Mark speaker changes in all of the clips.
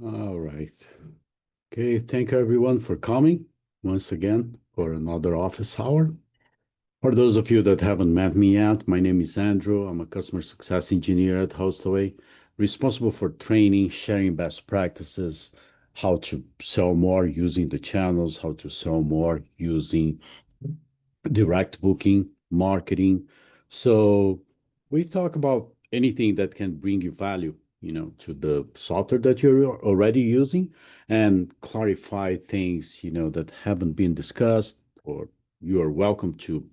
Speaker 1: All right. Okay, thank you everyone for coming once again for another office hour. For those of you that haven't met me yet, my name is Andrew. I'm a customer success engineer at Hostaway, responsible for training, sharing best practices, how to sell more using the channels, how to sell more using direct booking, marketing. So we talk about anything that can bring you value, to the software that you're already using and clarify things, that haven't been discussed, or you are welcome to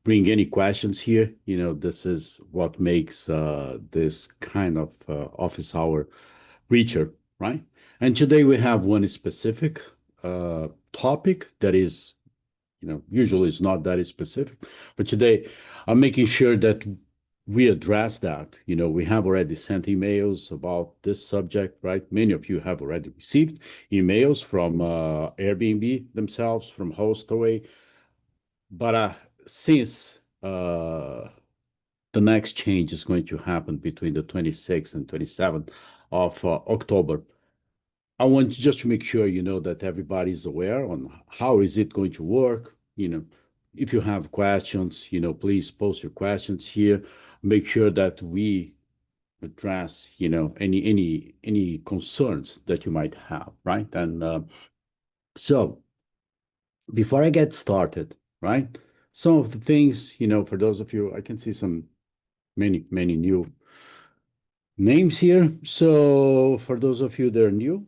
Speaker 1: bring any questions here. This is what makes this kind of office hour richer, right? And today we have one specific topic that is usually it's not that specific, but today I'm making sure that we address that. We have already sent emails about this subject, right? Many of you have already received emails from Airbnb themselves, from Hostaway, but since the next change is going to happen between the 26th and 27th of October, I want just to make sure that everybody's aware on how is it going to work. If you have questions, please post your questions here. Make sure that we address any concerns that you might have, right? And so before I get started, right? Some of the things, for those of you, I can see some many new names here. So for those of you that are new,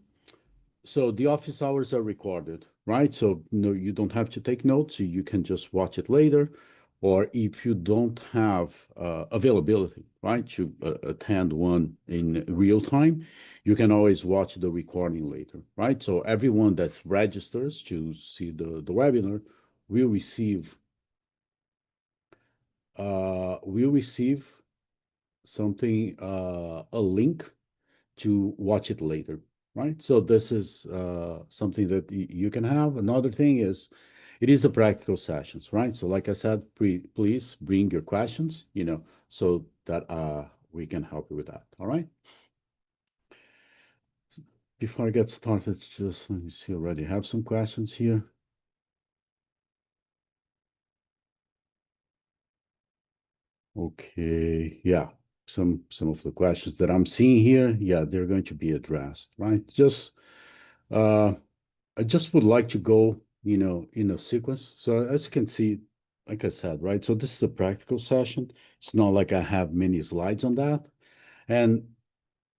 Speaker 1: so the office hours are recorded, right? So no, you don't have to take notes. You can just watch it later. Or if you don't have availability, right, to attend one in real time, you can always watch the recording later, right? So everyone that registers to see the webinar will receive something, a link to watch it later, right? So this is something that you can have. Another thing is, it is a practical sessions, right? So like I said, please bring your questions, so that we can help you with that. All right. Before I get started, just let me see. Already have some questions here. Okay, yeah. Some of the questions that I'm seeing here, yeah, they're going to be addressed, right? Uh, I just would like to go, in a sequence. So as you can see, like I said, right? So this is a practical session. It's not like I have many slides on that. And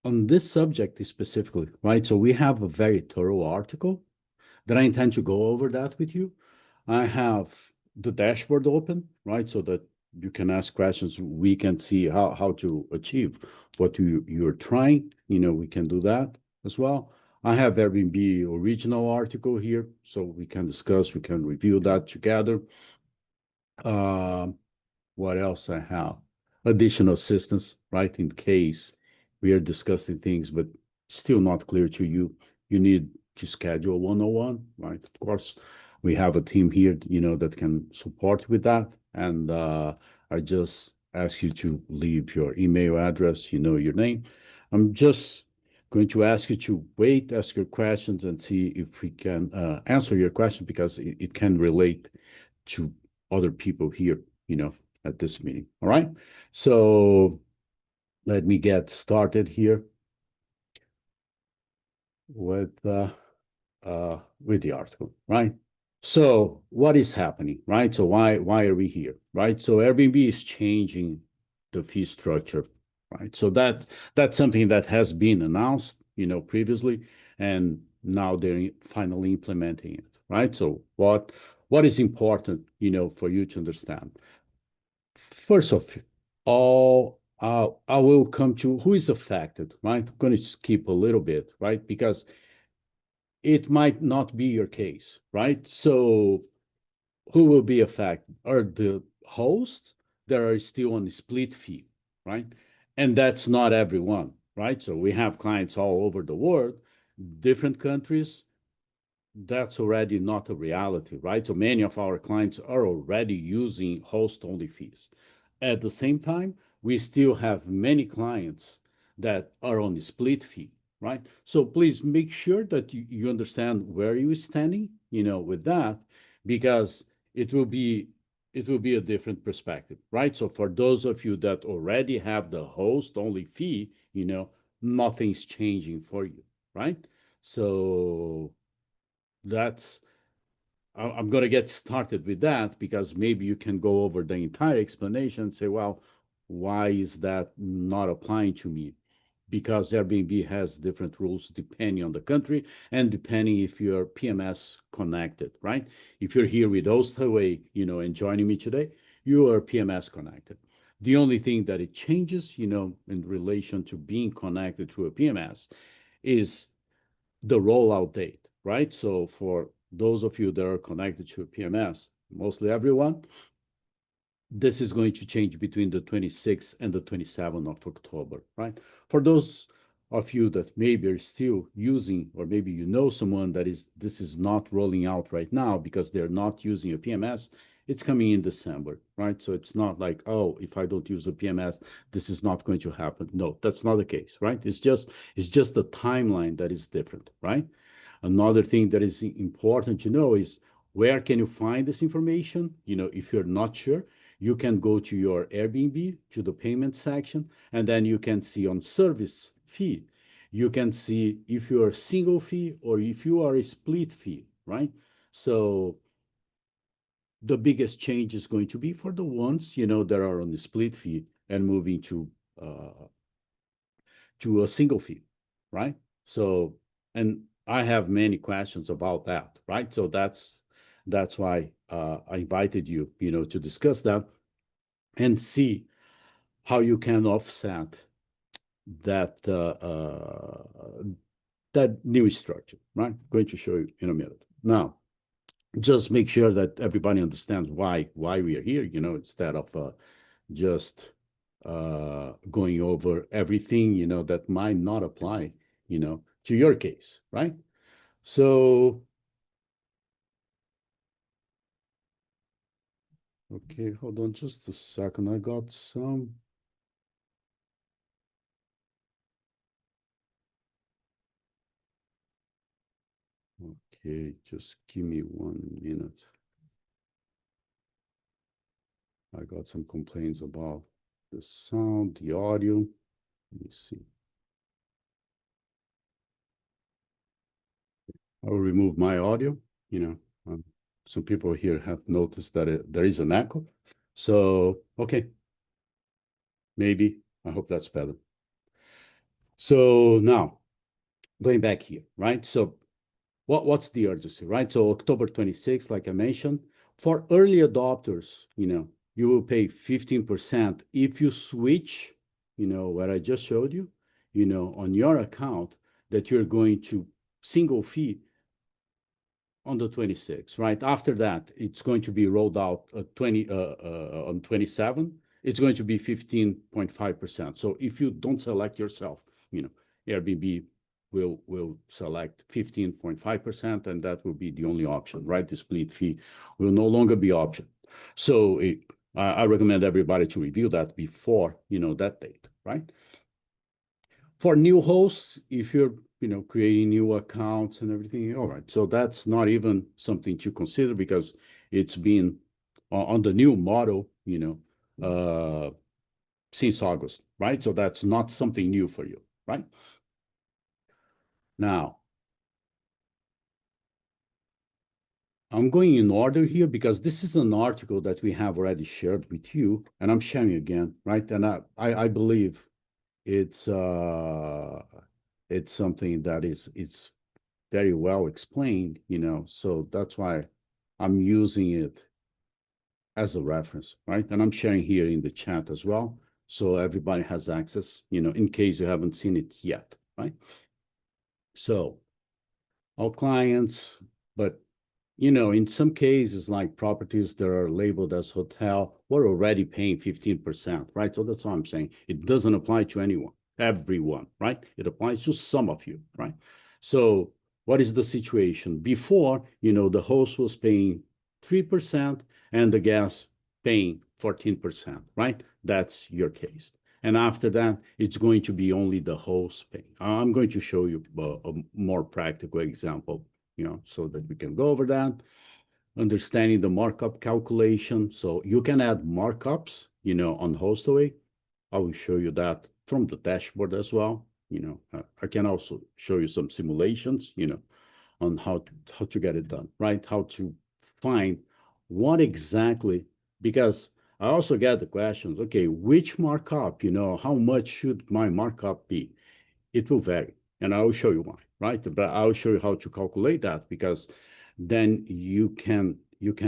Speaker 1: on this subject specifically, right? So we have a very thorough article that I intend to go over that with you. I have the dashboard open, right? So that you can ask questions. We can see how to achieve what you're trying. We can do that as well. I have Airbnb original article here, so we can discuss, we can review that together. Um, what else I have? Additional assistance, right? In case we are discussing things, but still not clear to you, you need to schedule 101, right? Of course, we have a team here, that can support with that. And I just ask you to leave your email address, your name. I'm just going to ask you to wait, ask your questions, and see if we can answer your question, because it can relate to other people here, at this meeting. All right. So let me get started here with the article, right? So what is happening, right? So why are we here, right? So Airbnb is changing the fee structure, right? So that's something that has been announced, previously, and now they're finally implementing it, right? So what is important, for you to understand? First of all, I will come to who is affected, right? I'm going to skip a little bit, right? Because it might not be your case, right? So who will be affected are the hosts that are still on the split fee, right? And that's not everyone, right? So we have clients all over the world, different countries. That's already not a reality, right? So many of our clients are already using host only fees. At the same time, we still have many clients that are on the split fee. right? So please make sure that you understand where you're standing, with that, because it will be it will be a different perspective, right? So for those of you that already have the host only fee, nothing's changing for you, right? So that's I'm going to get started with that because maybe you can go over the entire explanation and say, well, why is that not applying to me? Because Airbnb has different rules depending on the country and depending if you're PMS connected, right? If you're here with Hostaway, and joining me today, you are PMS connected. The only thing that it changes, in relation to being connected to a PMS is the rollout date, right? So for those of you that are connected to a PMS, mostly everyone, this is going to change between the 26th and the 27th of October, right? For those of you that maybe are still using, or maybe someone that this is not rolling out right now because they're not using a PMS, it's coming in December, right? So it's not like, oh, if I don't use a PMS, this is not going to happen. No, that's not the case, right? It's just the timeline that is different, right? Another thing that is important to know is where can you find this information? If you're not sure, you can go to your Airbnb, to the payment section, and then you can see on service fee. You can see if you are a single fee or if you are a split fee, right? So the biggest change is going to be for the ones, that are on the split fee and moving uh, to a single fee, right? So, and I have many questions about that, right? So that's why I invited you, to discuss that and see how you can offset that that new structure, right? I'm going to show you in a minute. Now, just make sure that everybody understands why we are here, instead of just going over everything, that might not apply, to your case, right? So, okay, hold on just a second. I got some. Okay, just give me 1 minute. I got some complaints about the sound, the audio. Let me see. I will remove my audio. You know, some people here have noticed that there is an echo. So, okay, maybe. I hope that's better. So now, going back here, right? So what's the urgency, right? So October 26th, like I mentioned, for early adopters, you will pay 15% if you switch, what I just showed you, on your account that you're going to single fee on the 26th, right? After that, it's going to be rolled out on 27. It's going to be 15.5%. So if you don't select yourself, Airbnb will select 15.5%, and that will be the only option, right? The split fee will no longer be option. So I recommend everybody to review that before, that date, right? For new hosts, if you're creating new accounts and everything, all right, so that's not even something to consider because it's been on the new model since August, right? So that's not something new for you, right? Now, I'm going in order here because this is an article that we have already shared with you, and I'm sharing again, right? And I believe it's it's something that is very well explained, so that's why I'm using it as a reference, right? And I'm sharing here in the chat as well, so everybody has access, in case you haven't seen it yet, right? So all clients, but in some cases, like properties that are labeled as hotel, we're already paying 15%, right? So that's what I'm saying. It doesn't apply to everyone, right? It applies to some of you, right? So what is the situation? Before, the host was paying 3% and the guest paying 14%, right? That's your case. And after that, it's going to be only the host paying. I'm going to show you a more practical example, so that we can go over that. Understanding the markup calculation. So you can add markups, on Hostaway. I will show you that from the dashboard as well. I can also show you some simulations, on how to get it done, right? How to find what exactly, because I also get the questions, okay, which markup, how much should my markup be? It will vary, and I will show you why, right? But I'll show you how to calculate that, because then you can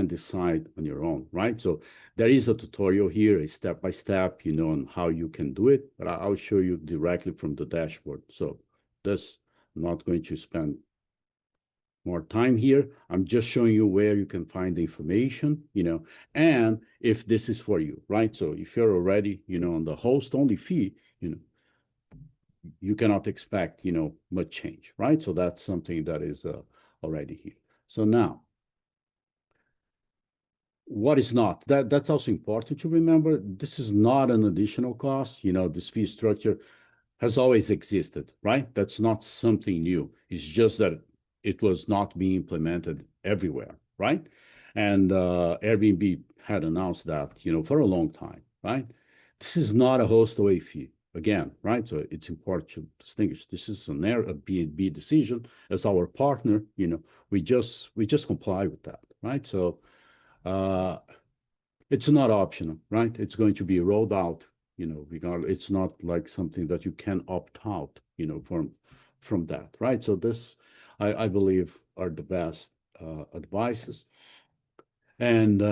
Speaker 1: decide on your own, right? So there is a tutorial here, a step by step, on how you can do it, but I'll show you directly from the dashboard. So this, I'm not going to spend more time here. I'm just showing you where you can find the information, and if this is for you, right? So if you're already, on the host only fee, you cannot expect, much change, right? So that's something that is already here. So now, what is not? That's also important to remember. This is not an additional cost. This fee structure has always existed, right? That's not something new. It's just that it was not being implemented everywhere, right? And Airbnb had announced that, for a long time, right? This is not a host away fee. Again, right? So it's important to distinguish. This is an Airbnb decision as our partner. We just comply with that, right? So uh, it's not optional, right? It's going to be rolled out, regardless. It's not like something that you can opt out, from that, right? So this, I believe, are the best advices. And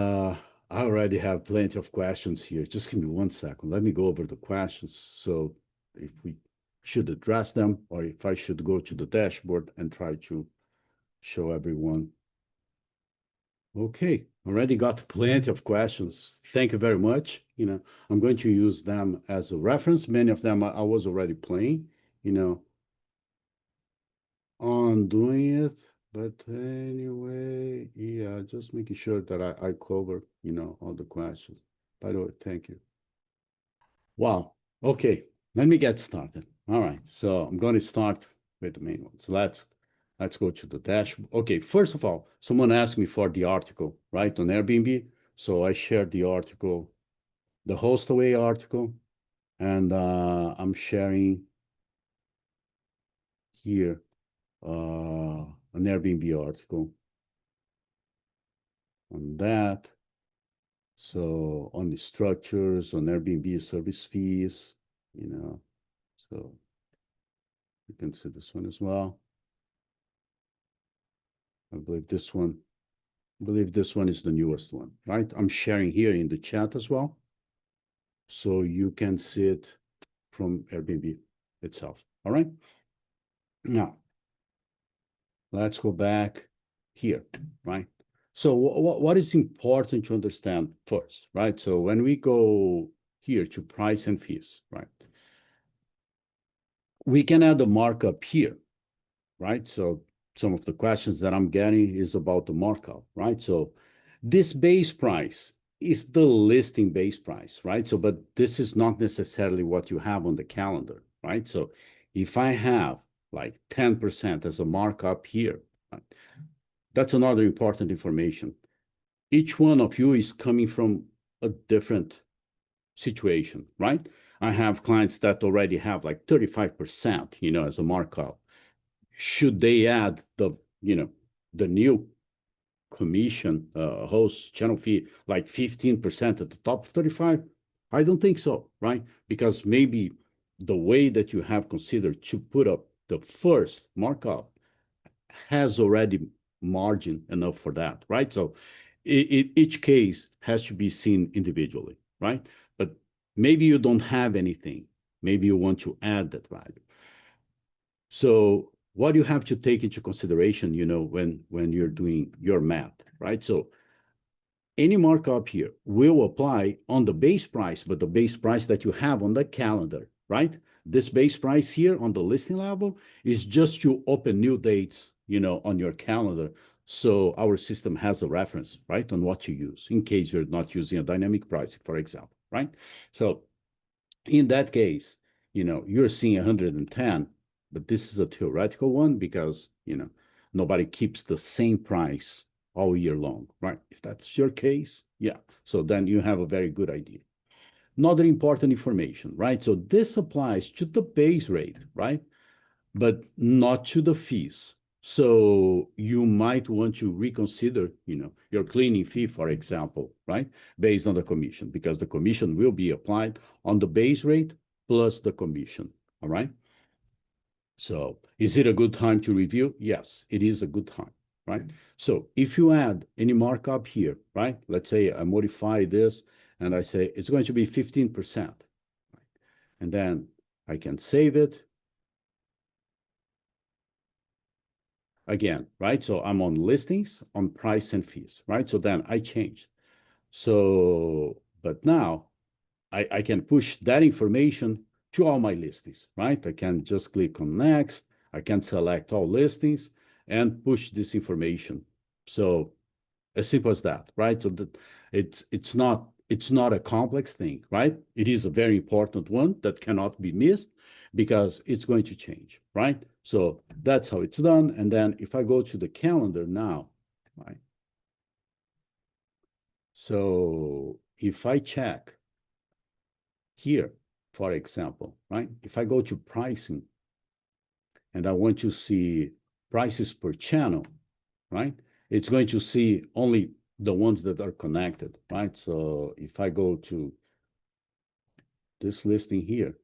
Speaker 1: I already have plenty of questions here. Just give me 1 second. Let me go over the questions. So if we should address them, or if I should go to the dashboard and try to show everyone. Okay, already got plenty of questions. Thank you very much. I'm going to use them as a reference. Many of them I was already playing, on doing it. But anyway, yeah, just making sure that I cover, all the questions. By the way, thank you. Wow. Okay, let me get started. All right, so I'm going to start with the main ones. Let's go to the dashboard. Okay, first of all, someone asked me for the article, right, on Airbnb. So I shared the article, the Hostaway article, and I'm sharing here an Airbnb article on that. So on the structures, on Airbnb service fees, so you can see this one as well. I believe this one is the newest one, right? I'm sharing here in the chat as well, so you can see it from Airbnb itself. All right. Now, let's go back here, right? So what is important to understand first, right? So when we go here to price and fees, right, we can add a markup here, right? So some of the questions that I'm getting is about the markup, right? So this base price is the listing base price, right? So, but this is not necessarily what you have on the calendar, right? So if I have like 10% as a markup here, right, that's another important information. Each one of you is coming from a different situation, right? I have clients that already have like 35%, as a markup. Should they add the new commission, host channel fee, like 15% at the top of 35? I don't think so, right? Because maybe the way that you have considered to put up the first markup has already margin enough for that, right? So each case has to be seen individually, right? But maybe you don't have anything. Maybe you want to add that value. So what you have to take into consideration, when you're doing your math, right? So any markup here will apply on the base price, but the base price that you have on the calendar, right? This base price here on the listing level is just to open new dates, on your calendar. So our system has a reference, right, on what to use in case you're not using a dynamic pricing, for example, right? So In that case, you're seeing 110, but this is a theoretical one because, nobody keeps the same price all year long, right? If that's your case, yeah. So then you have a very good idea. Another important information, right? So this applies to the base rate, right? But not to the fees. So you might want to reconsider, your cleaning fee, for example, right? Based on the commission, because the commission will be applied on the base rate plus the commission, all right? So is it a good time to review? Yes, it is a good time, right? So if you add any markup here, right? Let's say I modify this and I say it's going to be 15%. Right? And then I can save it. Again, right? So I'm on listings, on price and fees, right? So then I changed. So, but now I can push that information to all my listings, right? I can just click on next. I can select all listings and push this information. So as simple as that, right? So that it's not a complex thing, right? It is a very important one that cannot be missed because it's going to change, right? So that's how it's done. And then if I go to the calendar now, right? So if I check here, for example, right? If I go to pricing and I want to see prices per channel, right? It's going to see only the ones that are connected, right? So if I go to this listing here,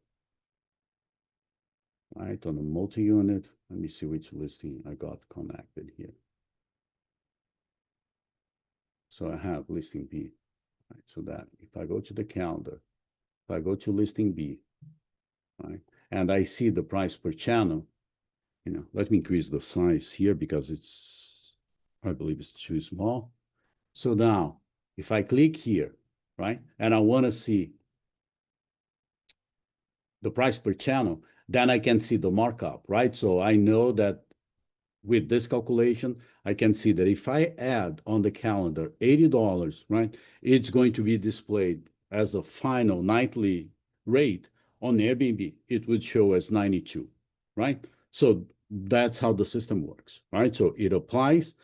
Speaker 1: right, on the multi-unit, let me see which listing I got connected here. So I have listing B, right? So that if I go to the calendar, if I go to listing B, right, and I see the price per channel, let me increase the size here because I believe it's too small. So now, if I click here, right, and I want to see the price per channel, then I can see the markup, right? So I know that with this calculation, I can see that if I add on the calendar $80, right, it's going to be displayed as a final nightly rate on Airbnb. It would show as 92, right? So that's how the system works, right? So it applies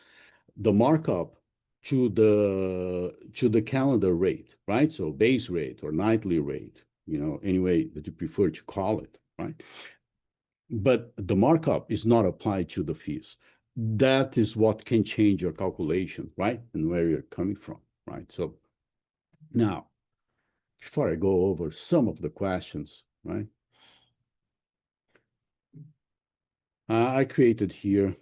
Speaker 1: the markup to the calendar rate, right? So base rate or nightly rate, any way that you prefer to call it, right? But the markup is not applied to the fees. That is what can change your calculation, right? And where you're coming from, right? So now, before I go over some of the questions, right? I created here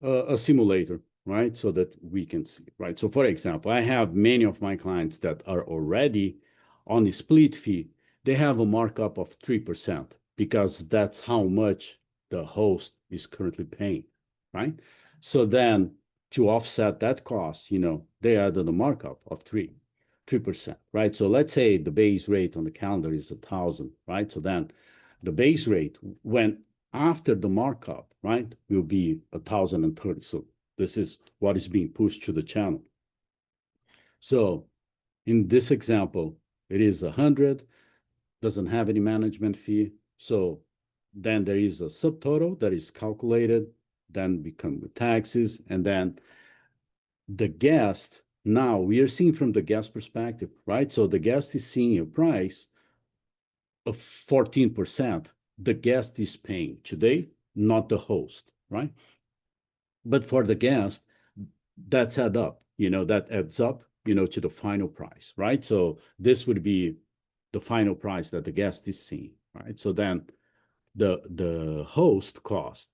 Speaker 1: a simulator, right? So that we can see, right? So for example, I have many of my clients that are already on a split fee. They have a markup of 3% because that's how much the host is currently paying, right? So then to offset that cost, they added a markup of 3%, right? So let's say the base rate on the calendar is 1,000, right? So then the base rate when after the markup, right, will be 1,030. So this is what is being pushed to the channel. So in this example, it is 100, doesn't have any management fee. So then there is a subtotal that is calculated, then become with taxes, and then the guest, now we are seeing from the guest perspective, right? So the guest is seeing a price of 14%. The guest is paying today, not the host, right? But for the guest, that's add up, that adds up, to the final price, right? So this would be the final price that the guest is seeing, right? So then the host cost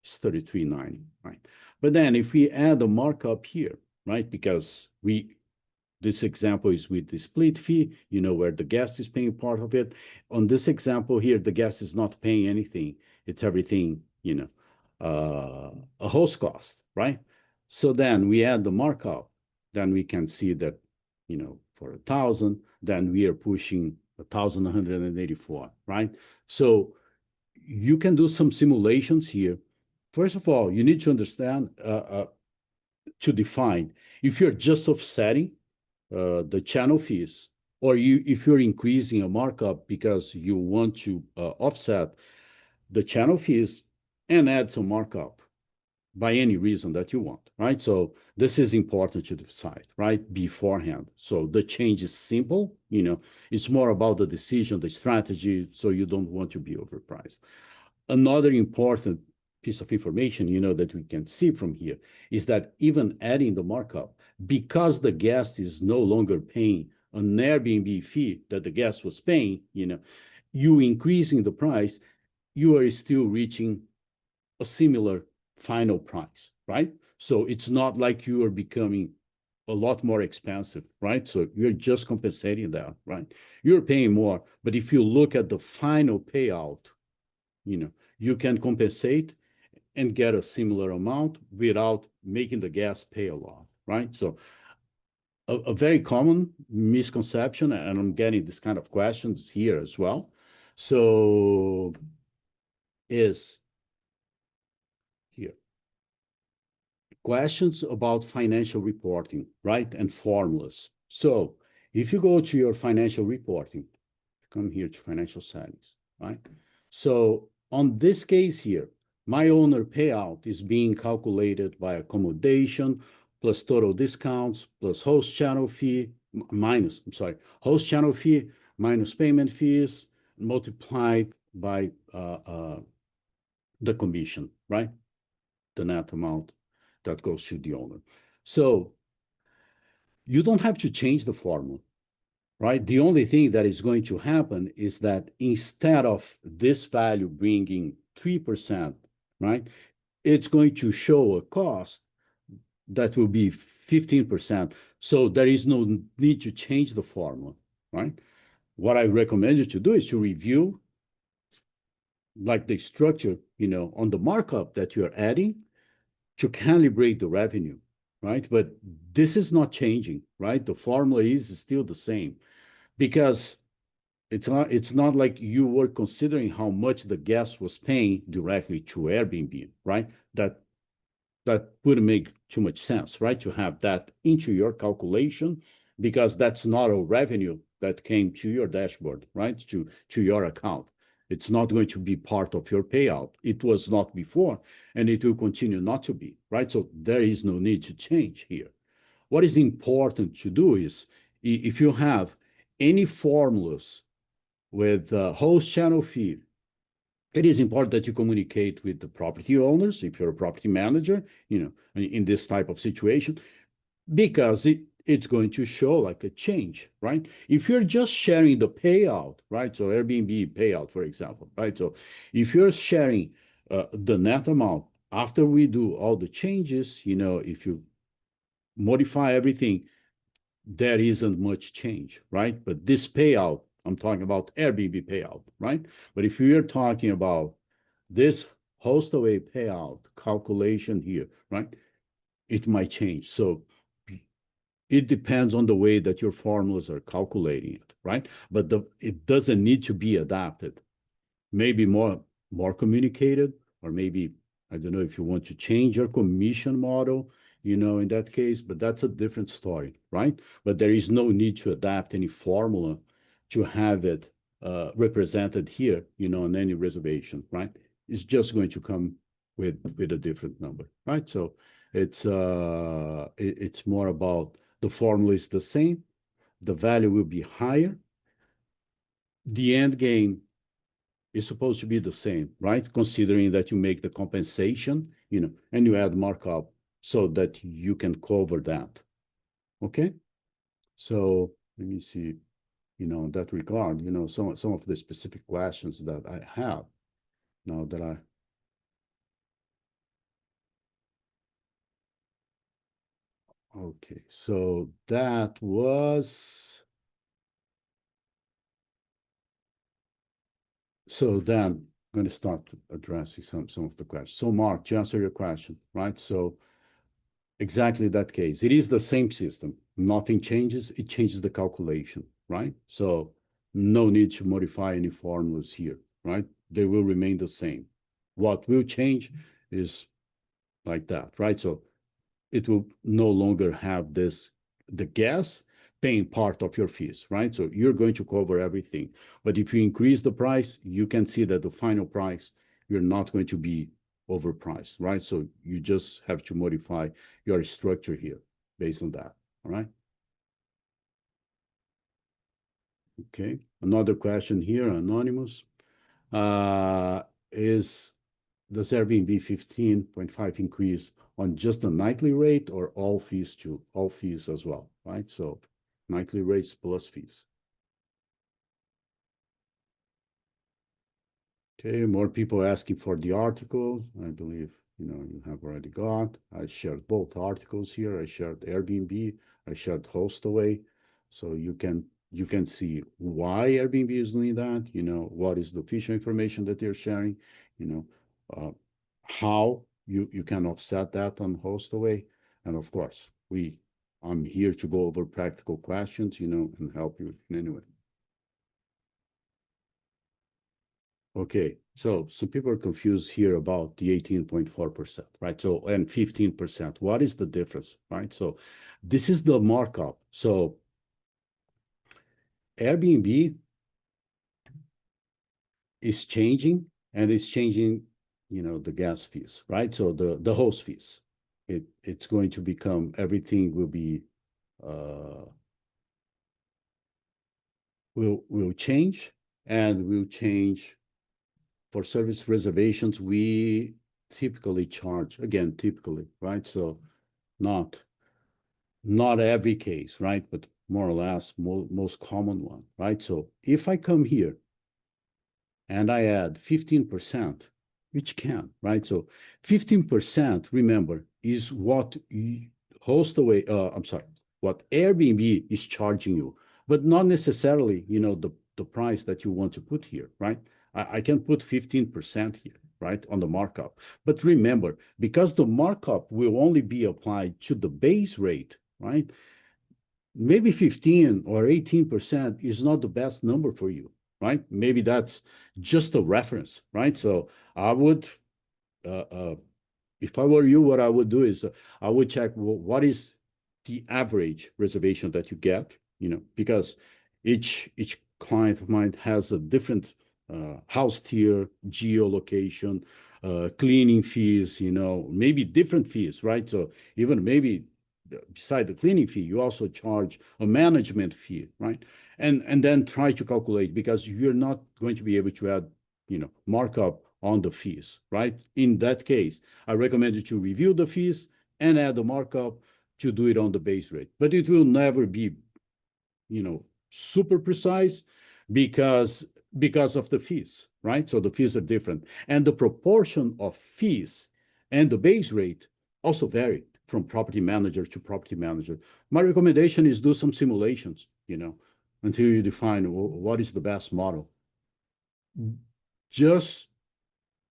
Speaker 1: is $33.90, right? But then if we add a markup here, right? Because this example is with the split fee, where the guest is paying part of it. On this example here, the guest is not paying anything. It's everything, a host cost, right? So then we add the markup, then we can see that, for 1,000, then we are pushing 1,184, right? So you can do some simulations here. First of all, you need to understand, to define, if you're just offsetting the channel fees or if you're increasing a markup because you want to offset the channel fees and add some markup by any reason that you want, right? So this is important to decide, right, beforehand. So the change is simple, it's more about the decision, the strategy, so you don't want to be overpriced. Another important piece of information, that we can see from here is that even adding the markup, because the guest is no longer paying an Airbnb fee that the guest was paying, you increasing the price, you are still reaching a similar final price, right? So it's not like you are becoming a lot more expensive, right? So you're just compensating that, right? You're paying more, but if you look at the final payout, you can compensate and get a similar amount without making the guest pay a lot, right? So a very common misconception, and I'm getting this kind of questions here as well. So is here questions about financial reporting, right? And formulas. So if you go to your financial reporting, come here to financial settings, right? So on this case here, my owner payout is being calculated by accommodation plus total discounts plus host channel fee minus, I'm sorry, host channel fee minus payment fees multiplied by the commission, right? The net amount that goes to the owner. So you don't have to change the formula, right? The only thing that is going to happen is that instead of this value bringing 3%, right, it's going to show a cost that will be 15%. So there is no need to change the formula, right? What I recommend you to do is to review like the structure, on the markup that you're adding to calibrate the revenue, right? But this is not changing, right? The formula is still the same because it's not like you were considering how much the guest was paying directly to Airbnb, right? That wouldn't make too much sense, right? To have that into your calculation because that's not a revenue that came to your dashboard, right? To your account. It's not going to be part of your payout. It was not before, and it will continue not to be, right? So there is no need to change here. What is important to do is if you have any formulas with host channel fee, it is important that you communicate with the property owners if you're a property manager, in this type of situation, because it's going to show like a change, right? If you're just sharing the payout, right? So Airbnb payout, for example, right? So if you're sharing the net amount after we do all the changes, if you modify everything, there isn't much change, right? But this payout, I'm talking about Airbnb payout, right? But if you're talking about this Hostaway payout calculation here, right? It might change. So it depends on the way that your formulas are calculating it, right? But it doesn't need to be adapted. Maybe more communicated, or maybe I don't know if you want to change your commission model, in that case, but that's a different story, right? But there is no need to adapt any formula to have it represented here, on any reservation, right? It's just going to come with a different number, right? So it's more about the formula is the same, the value will be higher, the end game is supposed to be the same, right? Considering that you make the compensation, and you add markup so that you can cover that. Okay? So let me see, in that regard, some of the specific questions that I have now that okay, so that was, so then I'm going to start addressing some of the questions. So Mark, to answer your question, right? So exactly that case. It is the same system. Nothing changes. It changes the calculation, right? So no need to modify any formulas here, right? They will remain the same. What will change is like that, right? So it will no longer have the guest paying part of your fees, right? So you're going to cover everything. But if you increase the price, you can see that the final price, you're not going to be overpriced, right? So you just have to modify your structure here based on that, all right? Okay, another question here, anonymous. Uh, is does Airbnb 15.5 increase on just the nightly rate or all fees too? All fees as well, right? So nightly rates plus fees. Okay, more people asking for the articles. I believe you have already got. I shared both articles here. I shared Airbnb. I shared Hostaway, so you can see why Airbnb is doing that. What is the official information that they're sharing. You know, uh, how you can offset that on Hostaway, and of course, I'm here to go over practical questions. And help you in any way. Okay, so some people are confused here about the 18.4%, right? So, and 15%. What is the difference, right? So, this is the markup. So, Airbnb is changing and it's changing, the gas fees, right? So, the host fees. It's going to become everything will be uh, will change and will change for service reservations. We typically charge, again, typically, right? So not every case, right? But more or less, most common one, right? So if I come here and I add 15%, which can, right? So 15%, remember, is what Hostaway, I'm sorry, what Airbnb is charging you, but not necessarily, the price that you want to put here, right? I can put 15% here, right, on the markup. But remember, because the markup will only be applied to the base rate, right? Maybe 15 or 18% is not the best number for you, right? Maybe that's just a reference, right? So I would, uh, uh, if I were you, what I would do is I would check what is the average reservation that you get, because each client of mine has a different house tier, geolocation, cleaning fees, maybe different fees, right? So even maybe beside the cleaning fee, you also charge a management fee, right? And then try to calculate because you're not going to be able to add, markup on the fees, right? In that case, I recommend you to review the fees and add the markup to do it on the base rate. But it will never be, super precise because because of the fees, right? So the fees are different. And the proportion of fees and the base rate also vary from property manager to property manager. My recommendation is do some simulations, until you define what is the best model. Just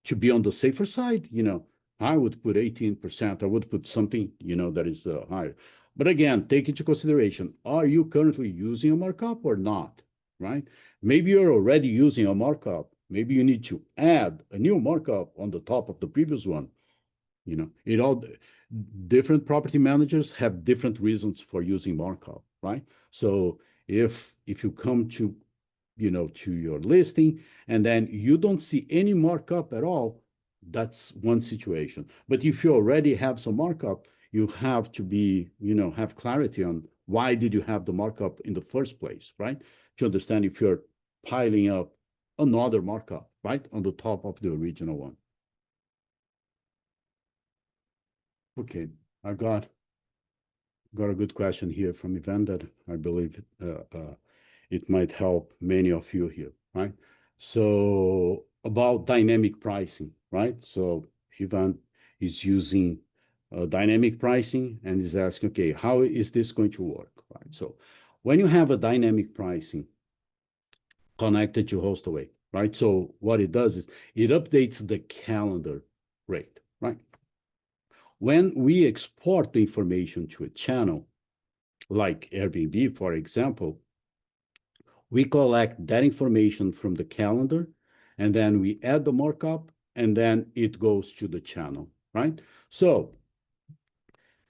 Speaker 1: to be on the safer side, I would put 18%. I would put something, that is higher. But again, take into consideration, are you currently using a markup or not, right? Maybe you're already using a markup. Maybe you need to add a new markup on the top of the previous one. It all different property managers have different reasons for using markup, right? So if you come to your listing and then you don't see any markup at all, that's one situation. But if you already have some markup, you have to be, have clarity on why did you have the markup in the first place, right? To understand if you're piling up another markup, right, on the top of the original one. Okay, I got a good question here from Ivan that I believe it might help many of you here, right? So about dynamic pricing, right? So Ivan is using dynamic pricing and is asking, okay, how is this going to work, right? So when you have a dynamic pricing connected to Hostaway, right? So what it does is it updates the calendar rate, right? When we export the information to a channel, like Airbnb, for example, we collect that information from the calendar, and then we add the markup, and then it goes to the channel, right? So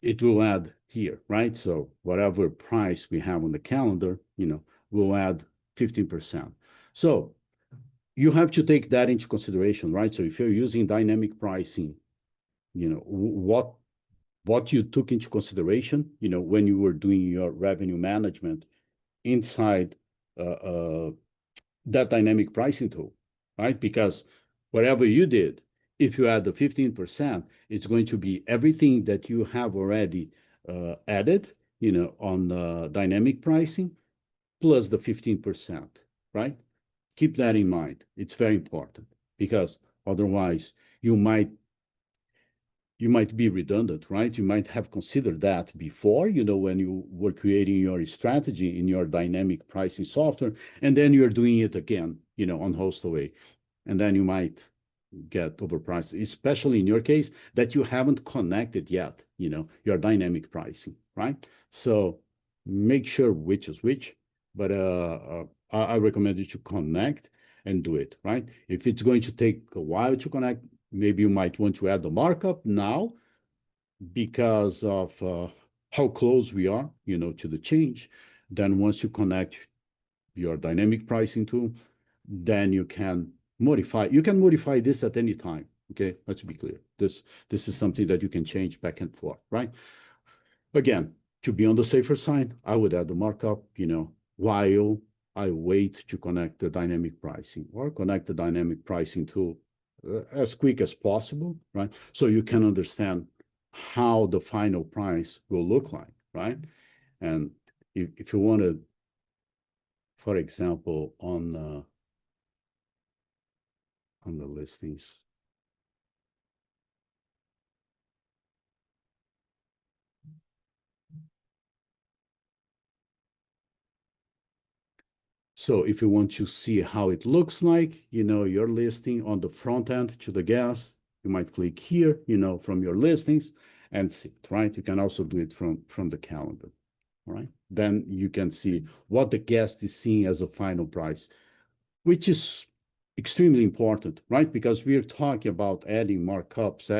Speaker 1: it will add here, right? So whatever price we have on the calendar, we'll add 15%. So you have to take that into consideration, right? So if you're using dynamic pricing, what you took into consideration, when you were doing your revenue management inside that dynamic pricing tool, right? Because whatever you did, if you add the 15%, it's going to be everything that you have already added, on dynamic pricing plus the 15%, right? Keep that in mind. It's very important because otherwise you might be redundant, right? You might have considered that before, when you were creating your strategy in your dynamic pricing software, and then you're doing it again, on Hostaway. And then you might get overpriced, especially in your case that you haven't connected yet, your dynamic pricing, right? So make sure which is which, but I recommend you to connect and do it, right? If it's going to take a while to connect, maybe you might want to add the markup now because of how close we are, to the change. Then once you connect your dynamic pricing tool, then you can modify. You can modify this at any time. Okay, let's be clear. This is something that you can change back and forth, right? Again, to be on the safer side, I would add the markup, while I wait to connect the dynamic pricing or connect the dynamic pricing tool as quick as possible, right? So you can understand how the final price will look like, right? And if you want to, for example, on the listings. So if you want to see how it looks like, your listing on the front end to the guest, you might click here, from your listings and see it, right? You can also do it from the calendar, all right? Then you can see what the guest is seeing as a final price, which is extremely important, right? Because we're talking about adding markups,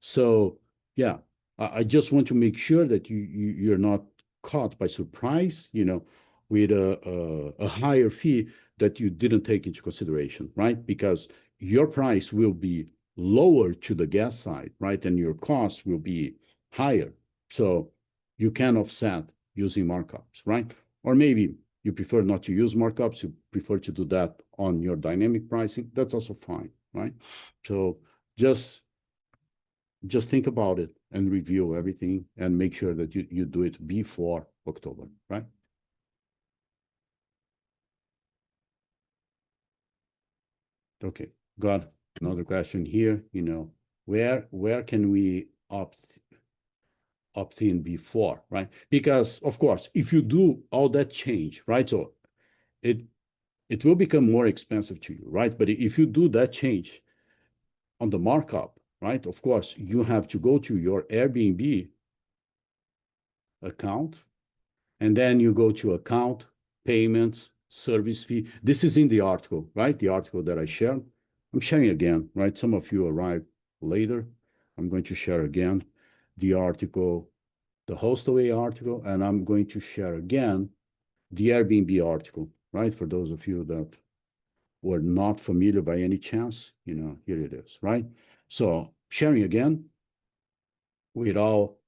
Speaker 1: so yeah, I just want to make sure that you're not caught by surprise, with a higher fee that you didn't take into consideration, right? Because your price will be lower to the guest side, right? And your costs will be higher. So you can offset using markups, right? Or maybe you prefer not to use markups, you prefer to do that on your dynamic pricing, that's also fine, right? So just think about it and review everything and make sure that you do it before October, right? Okay, got another question here, where can we opt in before, right? Because of course, if you do all that change, right? So it will become more expensive to you, right? But if you do that change on the markup, right? Of course, you have to go to your Airbnb account, and then you go to account, payments, service fee. This is in the article, right? The article that I shared. I'm sharing again, right? Some of you arrived later. I'm going to share again the article, the Hostaway article, and I'm going to share again the Airbnb article, right? For those of you that were not familiar by any chance, here it is, right? So sharing again with all.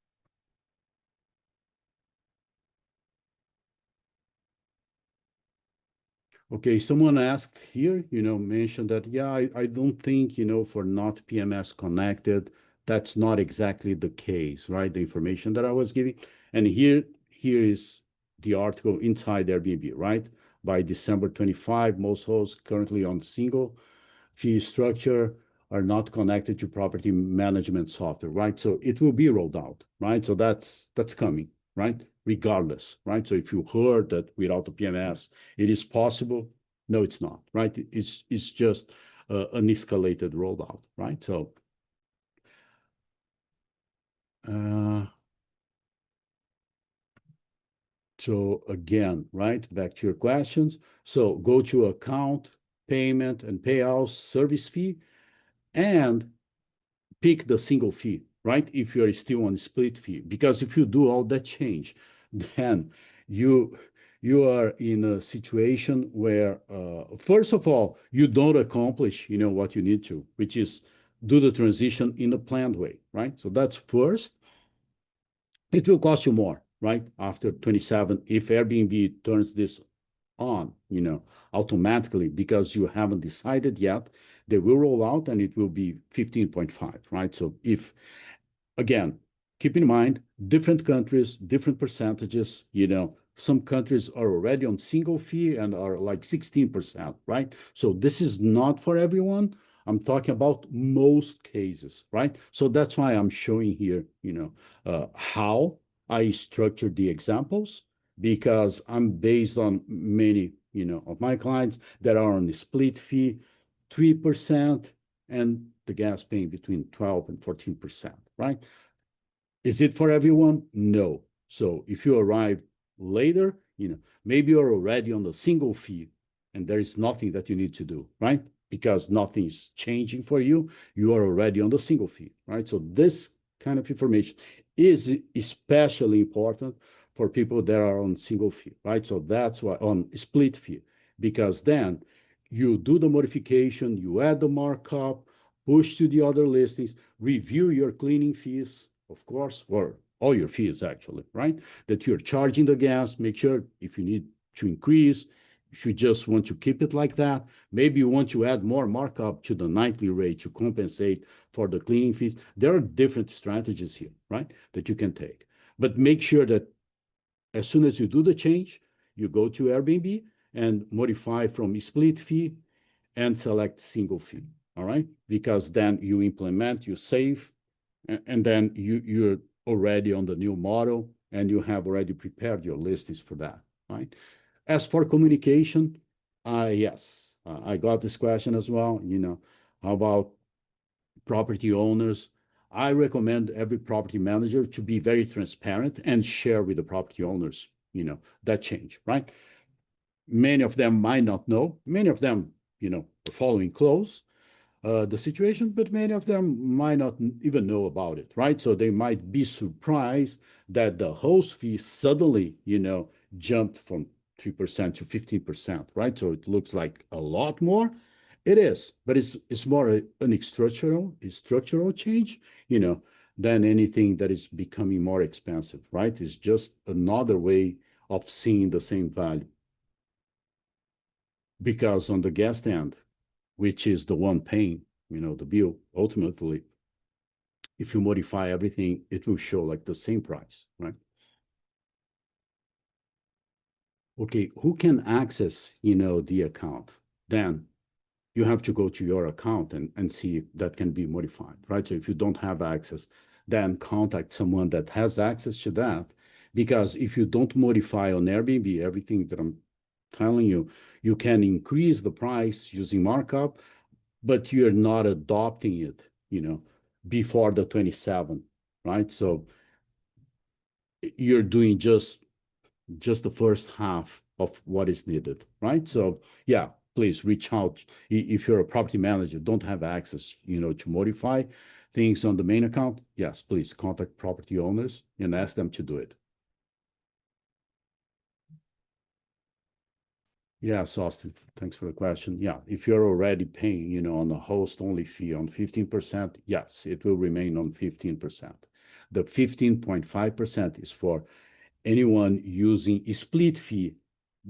Speaker 1: Okay, someone asked here, mentioned that, yeah, I don't think, for not PMS connected, that's not exactly the case, right? The information that I was giving. And here is the article inside Airbnb, right? By December 25, most hosts currently on single fee structure are not connected to property management software, right? So it will be rolled out, right? So that's coming, right? Regardless, right? So if you heard that without the PMS, it is possible, no, it's not, right? It's just an escalated rollout, right? Uh, so again, right, back to your questions. So go to account, payment, and payouts, service fee, and pick the single fee, right? If you're still on split fee, because if you do all that change, then you you are in a situation where, first of all, you don't accomplish, what you need to, which is do the transition in a planned way, right? So that's first. It will cost you more, right? After 27, if Airbnb turns this on, automatically because you haven't decided yet, they will roll out and it will be 15.5, right? So if again, keep in mind, different countries, different percentages. Some countries are already on single fee and are like 16%, right? So this is not for everyone. I'm talking about most cases, right? So that's why I'm showing here, how I structured the examples, because I'm based on many, of my clients that are on the split fee, 3%, and the gas paying between 12 and 14%, right? Is it for everyone? No. So if you arrive later, maybe you're already on the single fee and there is nothing that you need to do, right? Because nothing's changing for you. You are already on the single fee, right? So this kind of information is especially important for people that are on single fee, right? So that's why on split fee, because then you do the modification, you add the markup, push to the other listings, review your cleaning fees, of course, or all your fees actually, right? That you're charging the gas, make sure if you need to increase, if you just want to keep it like that, maybe you want to add more markup to the nightly rate to compensate for the cleaning fees. There are different strategies here, right, that you can take. But make sure that as soon as you do the change, you go to Airbnb and modify from split fee and select single fee, all right? Because then you implement, you save, and then you're already on the new model and you have already prepared your listings for that, right? As for communication, yes, I got this question as well. How about property owners? I recommend every property manager to be very transparent and share with the property owners, that change, right? Many of them might not know. Many of them, are following close the situation, but many of them might not even know about it, right? So they might be surprised that the host fee suddenly, jumped from 3% to 15%, right? So it looks like a lot more. It is, but it's more an structural change, than anything that is becoming more expensive, right? It's just another way of seeing the same value. Because on the guest end, which is the one paying, the bill, ultimately, if you modify everything, it will show like the same price, right? Okay, who can access, the account? Then you have to go to your account and see if that can be modified, right? So if you don't have access, then contact someone that has access to that. Because if you don't modify on Airbnb, everything that I'm telling you, you can increase the price using markup, but you're not adopting it, before the 27, right? So you're doing just the first half of what is needed, right? So yeah, please reach out. If you're a property manager, don't have access, to modify things on the main account, yes, please contact property owners and ask them to do it. Yes, Austin, thanks for the question. Yeah, if you're already paying, on a host only fee on 15%, yes, it will remain on 15%. The 15.5% is for anyone using a split fee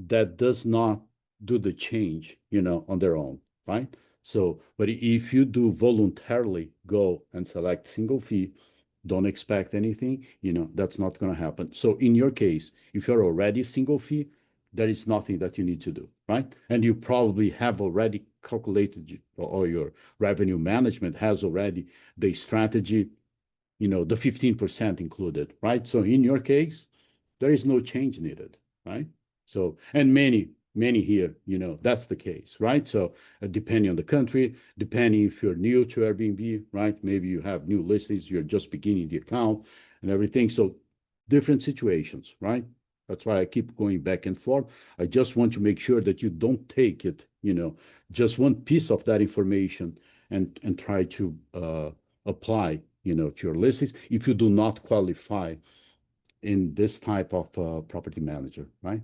Speaker 1: that does not do the change, on their own, right? So, but if you do voluntarily go and select single fee, don't expect anything, that's not going to happen. So in your case, if you're already single fee, there is nothing that you need to do, right? And you probably have already calculated, or your revenue management has already the strategy, the 15% included, right? So in your case, there is no change needed, right? So, and many here, that's the case, right? So, depending on the country, depending if you're new to Airbnb, right? Maybe you have new listings, you're just beginning the account and everything. So, different situations, right? That's why I keep going back and forth. I just want to make sure that you don't take it, just one piece of that information and try to apply, to your listings if you do not qualify in this type of property manager, right?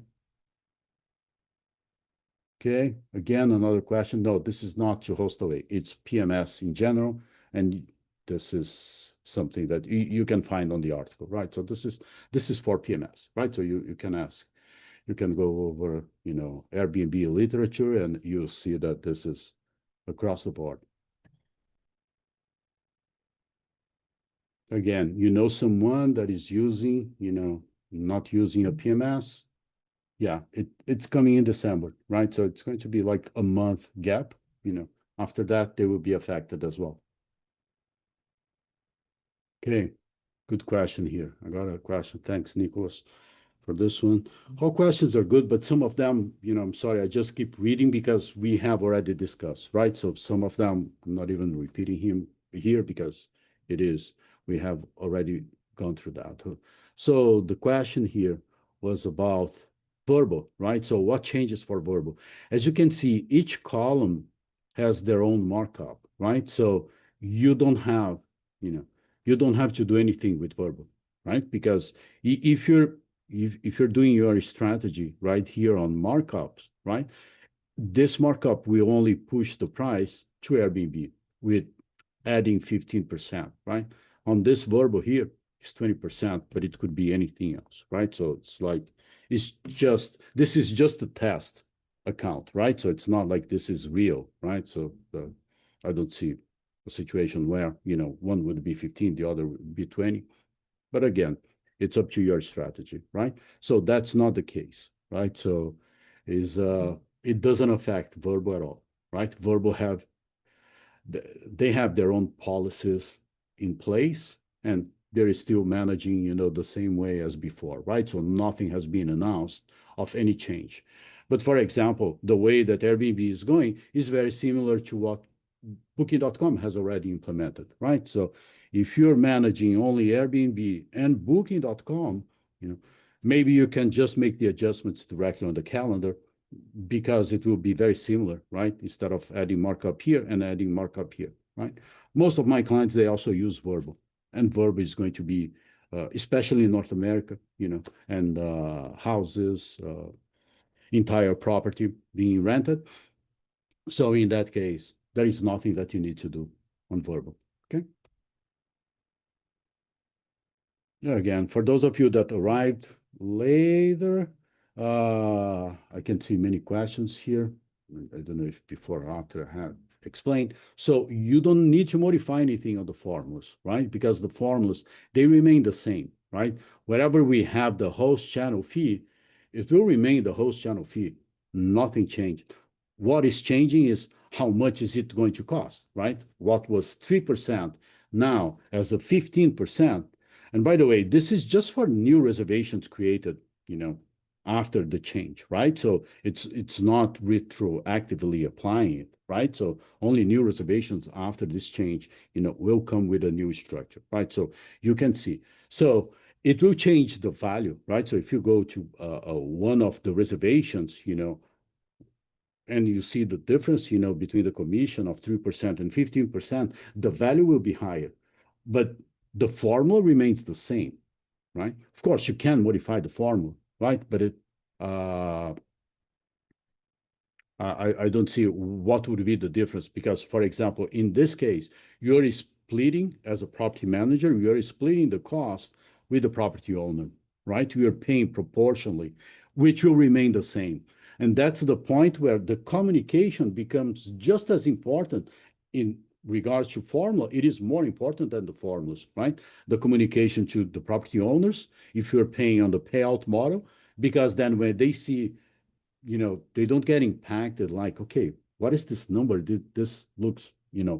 Speaker 1: Okay, again, another question. No, this is not to Hostaway. It's PMS in general, and this is something that you can find on the article, right? So this is for PMS, right? So you can ask, you can go over, Airbnb literature, and you'll see that this is across the board. Again, someone that is using, not using a PMS. Yeah, it's coming in December, right? So it's going to be like a month gap. After that, they will be affected as well. Okay, good question here. I got a question. Thanks, Nicholas, for this one. All questions are good, but some of them, I'm sorry, I just keep reading because we have already discussed, right? So some of them, I'm not even repeating him here because we have already gone through that. So the question here was about Vrbo, right? So what changes for Vrbo? As you can see, each column has their own markup, right? So you don't have, you know, you don't have to do anything with Vrbo, right? Because if you're doing your strategy right here on markups, right? This markup will only push the price to Airbnb with adding 15%, right? On this Vrbo here, it's 20%, but it could be anything else, right? So this is just a test account, right? So it's not like this is real, right? So I don't see a situation where, one would be 15, the other would be 20. But again, it's up to your strategy, right? So that's not the case, right? So it doesn't affect Vrbo at all, right? Vrbo they have their own policies in place, and they're still managing, the same way as before, right? So nothing has been announced of any change. But for example, the way that Airbnb is going is very similar to what Booking.com has already implemented, right? So if you're managing only Airbnb and Booking.com, maybe you can just make the adjustments directly on the calendar because it will be very similar, right? Instead of adding markup here and adding markup here, right? Most of my clients, they also use Vrbo, and Vrbo is going to be, especially in North America, and houses, entire property being rented. So in that case, there is nothing that you need to do on Vrbo, okay? Yeah, again, for those of you that arrived later, I can see many questions here. I don't know if before or after I have explained. So you don't need to modify anything on the formulas, right? Because the formulas, they remain the same, right? Wherever we have the host channel fee, it will remain the host channel fee. Nothing changed. What is changing is how much is it going to cost, right? What was 3% now as a 15%. And by the way, this is just for new reservations created, after the change, right? So it's not retroactively applying it, right? So only new reservations after this change, will come with a new structure, right? So you can see. So it will change the value, right? So if you go to one of the reservations, and you see the difference, between the commission of 3% and 15%, the value will be higher. But the formula remains the same, right? Of course, you can modify the formula, right? But I don't see what would be the difference because, for example, in this case, you're splitting as a property manager, you're splitting the cost with the property owner, right? We are paying proportionally, which will remain the same. And that's the point where the communication becomes just as important in regards to formula. It is more important than the formulas, right? The communication to the property owners, if you're paying on the payout model, because then when they see, they don't get impacted like, okay, what is this number? This looks,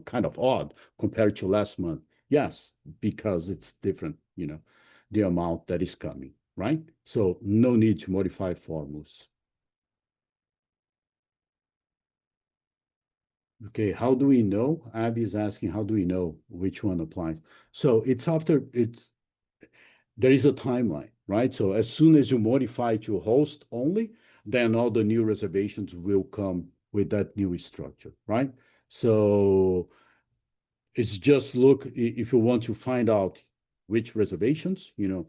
Speaker 1: kind of odd compared to last month. Yes, because it's different, the amount that is coming, right? So no need to modify formulas. Okay, how do we know? Abby is asking, how do we know which one applies? So there is a timeline, right? So as soon as you modify to host only, then all the new reservations will come with that new structure, right? So it's just look, if you want to find out which reservations, you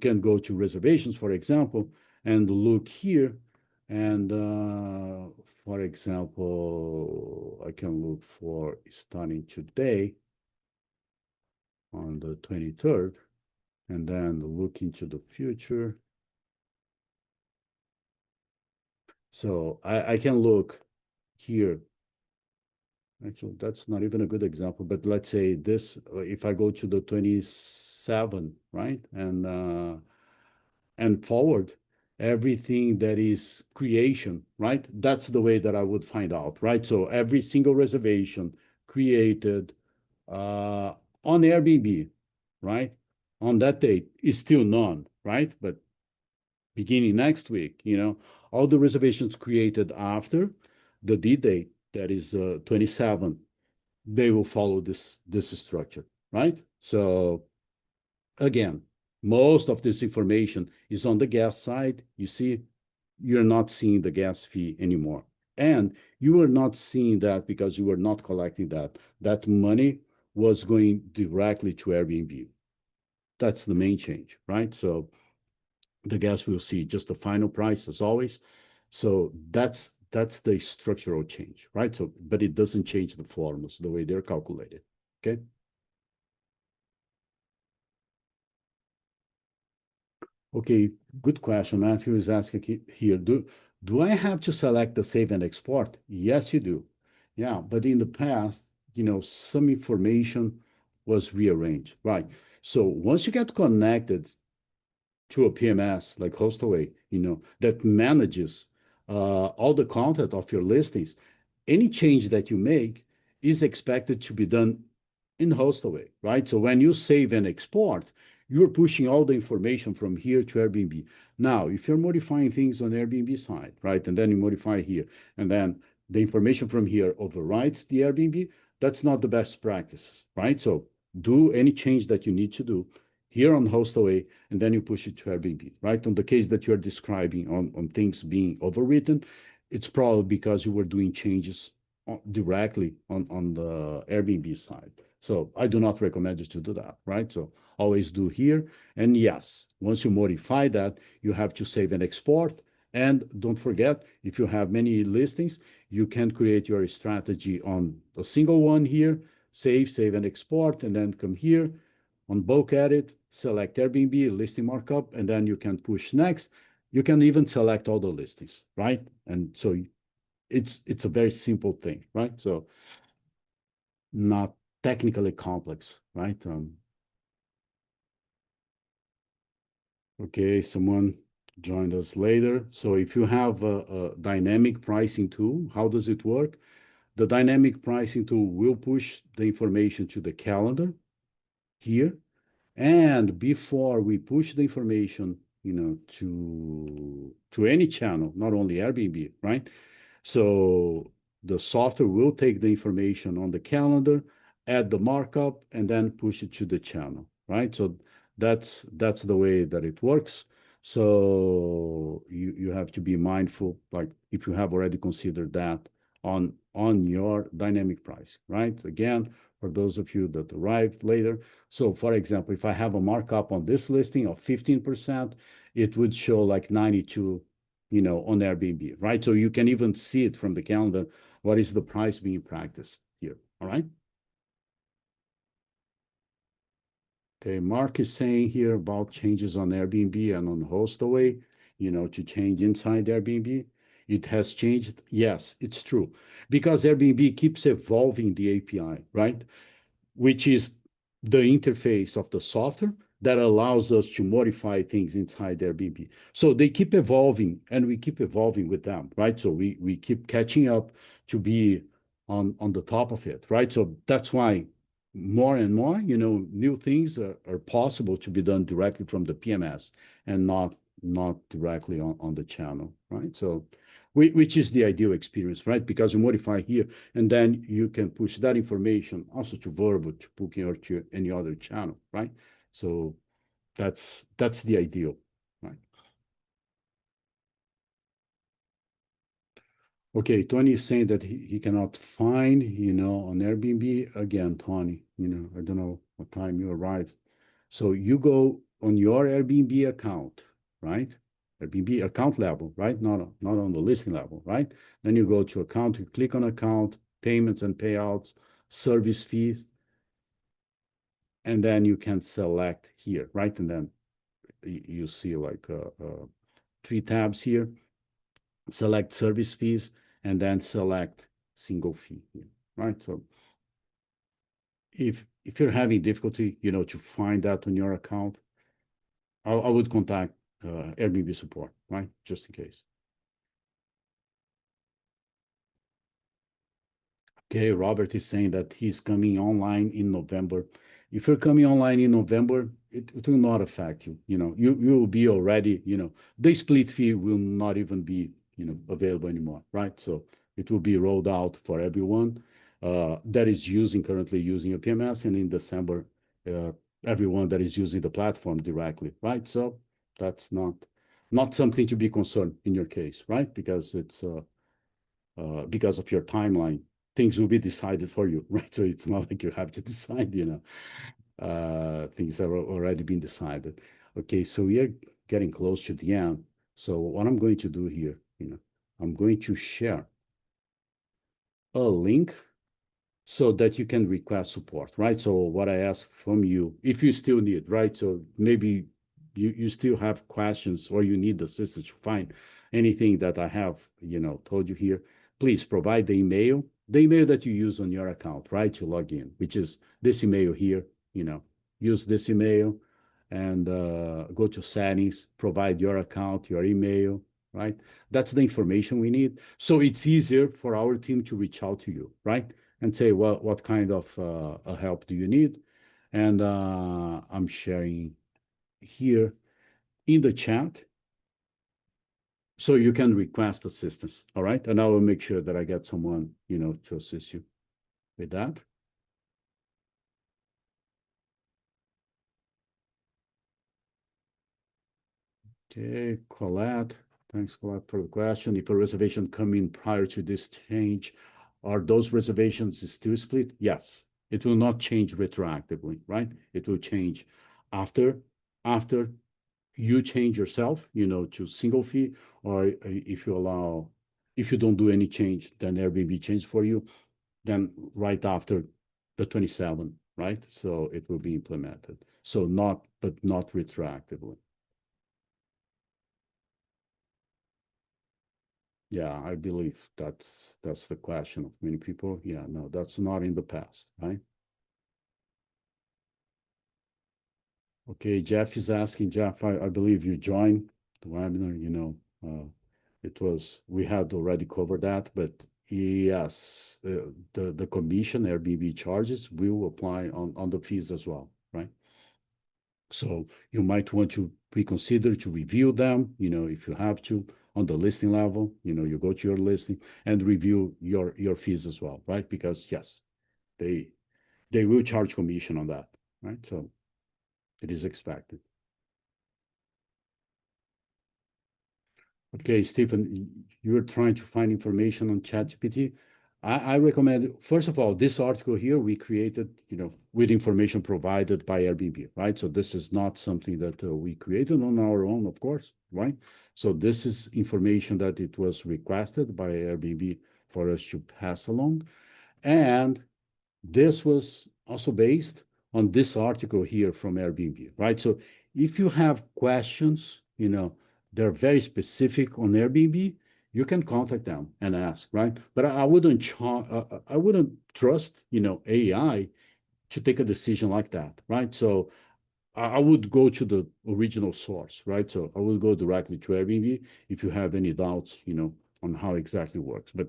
Speaker 1: can go to reservations, for example, and look here. And for example, I can look for starting today on the 23rd, and then look into the future. So I can look here. Actually, that's not even a good example, but let's say this, if I go to the 27, right? And forward, everything that is creation, right? That's the way that I would find out, right? So every single reservation created on Airbnb, right? On that date is still none, right? But beginning next week, all the reservations created after the D date, that is 27, they will follow this structure, right? So again, most of this information is on the gas side. You see, you're not seeing the gas fee anymore. And you are not seeing that because you were not collecting that. That money was going directly to Airbnb. That's the main change, right? So the gas will see just the final price as always. So that's the structural change, right? So, but it doesn't change the formulas, the way they're calculated. Okay. Okay, good question. Matthew is asking here, do I have to select the save and export? Yes, you do. Yeah, but in the past, some information was rearranged, right? So once you get connected to a PMS like Hostaway, that manages all the content of your listings, any change that you make is expected to be done in Hostaway, right? So when you save and export, you're pushing all the information from here to Airbnb. Now, if you're modifying things on Airbnb side, right, and then you modify here, and then the information from here overrides the Airbnb, that's not the best practice, right? So do any change that you need to do here on Hostaway, and then you push it to Airbnb, right? On the case that you're describing on things being overwritten, it's probably because you were doing changes directly on the Airbnb side. So I do not recommend you to do that, right? So always do here. And yes, once you modify that, you have to save and export. And don't forget, if you have many listings, you can create your strategy on a single one here, save and export, and then come here on bulk edit, select Airbnb, listing markup, and then you can push next. You can even select all the listings, right? And so it's a very simple thing, right? So not technically complex, right? Okay, someone joined us later. So if you have a dynamic pricing tool, how does it work? The dynamic pricing tool will push the information to the calendar here. And before we push the information, to any channel, not only Airbnb, right? So the software will take the information on the calendar, add the markup, and then push it to the channel, right? So that's the way that it works. So you have to be mindful, like if you have already considered that on your dynamic price, right? Again, for those of you that arrived later. So for example, if I have a markup on this listing of 15%, it would show like 92 on Airbnb, right? So you can even see it from the calendar. What is the price being practiced here? All right. Okay. Mark is saying here about changes on Airbnb and on Hostaway, to change inside Airbnb. It has changed. Yes, it's true. Because Airbnb keeps evolving the API, right? Which is the interface of the software that allows us to modify things inside Airbnb. So they keep evolving and we keep evolving with them, right? So we keep catching up to be on the top of it, right? So that's why more and more, new things are possible to be done directly from the PMS and not directly on the channel, right? So which is the ideal experience, right? Because you modify here, and then you can push that information also to Vrbo, to Booking, or to any other channel, right? So that's the ideal, right? Okay, Tony is saying that he cannot find, on Airbnb. Again, Tony, I don't know what time you arrived. So you go on your Airbnb account, right? Airbnb account level, right? Not on the listing level, right? Then you go to account, you click on account, payments and payouts, service fees, and then you can select here, right? And then you see like three tabs here. Select service fees, and then select single fee here, right? So if you're having difficulty, to find that on your account, I would contact Airbnb support, right? Just in case. Okay, Robert is saying that he's coming online in November. If you're coming online in November, it will not affect you. You will be already, the split fee will not even be, available anymore, right? So it will be rolled out for everyone that is currently using a PMS, and in December, uh, everyone that is using the platform directly, right? So that's not something to be concerned in your case, right? Because it's because of your timeline, things will be decided for you, right? So it's not like you have to decide, things have already been decided. Okay, so we are getting close to the end. So what I'm going to do here, I'm going to share a link so that you can request support, right? So what I ask from you, if you still need, right? So maybe you still have questions or you need assistance to find anything that I have, told you here, please provide the email that you use on your account, right? To log in, which is this email here, use this email and go to settings, provide your account, your email, right? That's the information we need. So it's easier for our team to reach out to you, right? And say, well, what kind of help do you need? And I'm sharing here in the chat so you can request assistance. All right. And I will make sure that I get someone, to assist you with that. Okay, Colette. Thanks, Colette, for the question. If a reservation come in prior to this change, are those reservations still split? Yes. It will not change retroactively, right? It will change after after you change yourself, to single fee, or if you don't do any change, then Airbnb change for you, then right after the 27, right? So it will be implemented. So not retroactively. Yeah, I believe that's the question of many people. Yeah, no, that's not in the past, right? Okay, Jeff is asking, Jeff, I believe you joined the webinar, we had already covered that, but yes, the commission Airbnb charges will apply on the fees as well, right? So you might want to reconsider to review them, if you have to, on the listing level, you go to your listing and review your fees as well, right? Because yes, they will charge commission on that, right? So it is expected. Okay, Stephen, you're trying to find information on ChatGPT. I recommend, first of all, this article here we created, with information provided by Airbnb, right? So this is not something that we created on our own, of course, right? So this is information that it was requested by Airbnb for us to pass along. And this was also based on this article here from Airbnb, right? So if you have questions, they're very specific on Airbnb, you can contact them and ask, right? But I wouldn't trust, AI to take a decision like that, right? So I would go to the original source, right? So I would go directly to Airbnb if you have any doubts, on how exactly works. But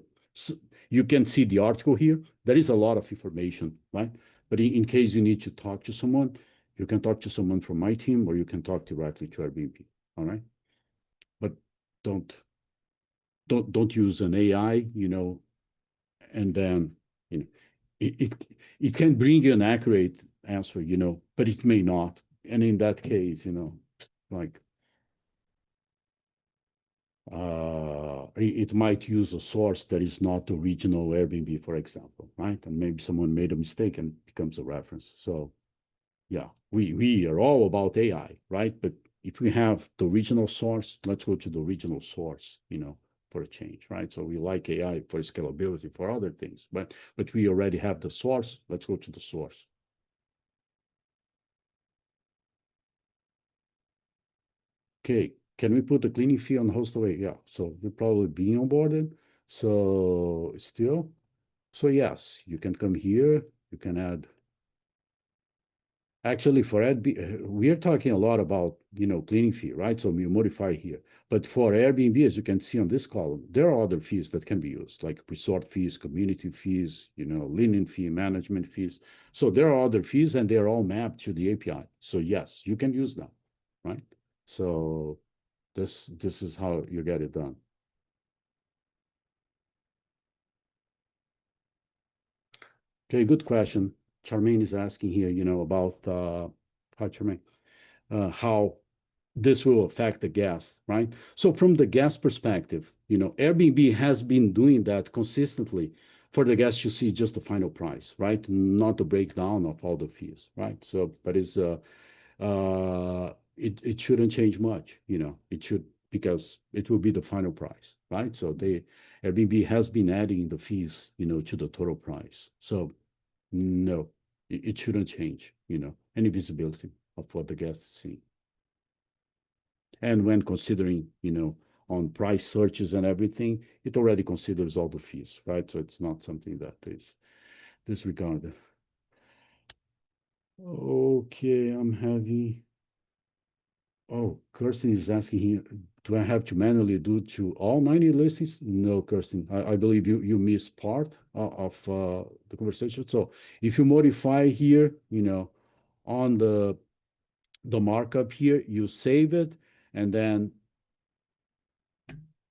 Speaker 1: you can see the article here. There is a lot of information, right? But in case you need to talk to someone, you can talk to someone from my team, or you can talk directly to Airbnb. All right. But don't don't use an AI, and then you know it can bring you an accurate answer, but it may not. And in that case, like It might use a source that is not the original Airbnb, for example, right? And maybe someone made a mistake and becomes a reference. So yeah, we are all about AI, right? But if we have the original source, let's go to the original source, for a change, right? So we like AI for scalability, for other things, but we already have the source. Let's go to the source. Okay, can we put the cleaning fee on Hostaway? Yeah, so we're probably being onboarded. So still, so yes, you can come here. You can add. Actually, for Airbnb, we are talking a lot about, cleaning fee, right? So we modify here. But for Airbnb, as you can see on this column, there are other fees that can be used, like resort fees, community fees, linen fee, management fees. So there are other fees, and they're all mapped to the API. So yes, you can use them, right? So this is how you get it done. Okay, good question. Charmaine is asking here, about hi, Charmaine, how this will affect the guest, right? So from the guest perspective, Airbnb has been doing that consistently for the guests to see just the final price, right? Not the breakdown of all the fees, right? So, but it shouldn't change much, it should, because it will be the final price, right? So Airbnb has been adding the fees, to the total price. So no, it shouldn't change, any visibility of what the guests see. And when considering, on price searches and everything, it already considers all the fees, right? So it's not something that is disregarded. Okay, I'm having. Oh, Kirsten is asking here, do I have to manually do to all 90 listings? No, Kirsten, I believe you missed part of the conversation. So if you modify here, on the markup here, you save it, and then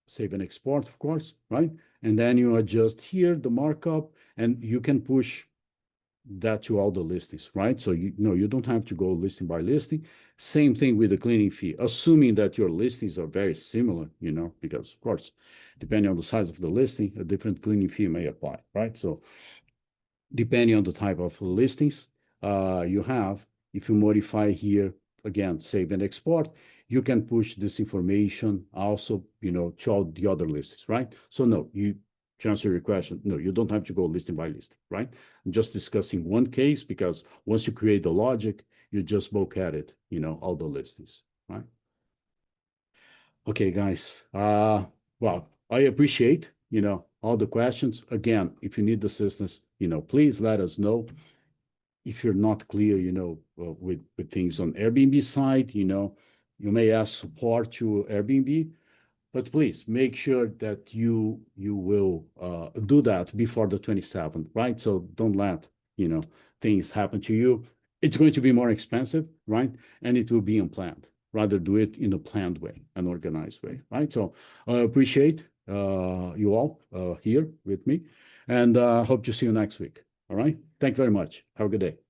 Speaker 1: save and export, of course, right? And then you adjust here the markup, and you can push that to all the listings, right? So you don't have to go listing by listing. Same thing with the cleaning fee, assuming that your listings are very similar, because of course, depending on the size of the listing, a different cleaning fee may apply, right? So depending on the type of listings you have, if you modify here, again, save and export, you can push this information also, to all the other listings, right? So no, to answer your question, no, you don't have to go listing by listing, right? I'm just discussing one case, because once you create the logic, you just bulk edit, all the listings, right? Okay, guys. Well, I appreciate, all the questions. Again, if you need assistance, please let us know. If you're not clear, with things on Airbnb side, you may ask support to Airbnb, but please make sure that you will do that before the 27th, right? So don't let, things happen to you. It's going to be more expensive, right? And it will be unplanned. Rather do it in a planned way, an organized way, right? So I appreciate you all here with me, and hope to see you next week. All right. Thank you very much. Have a good day.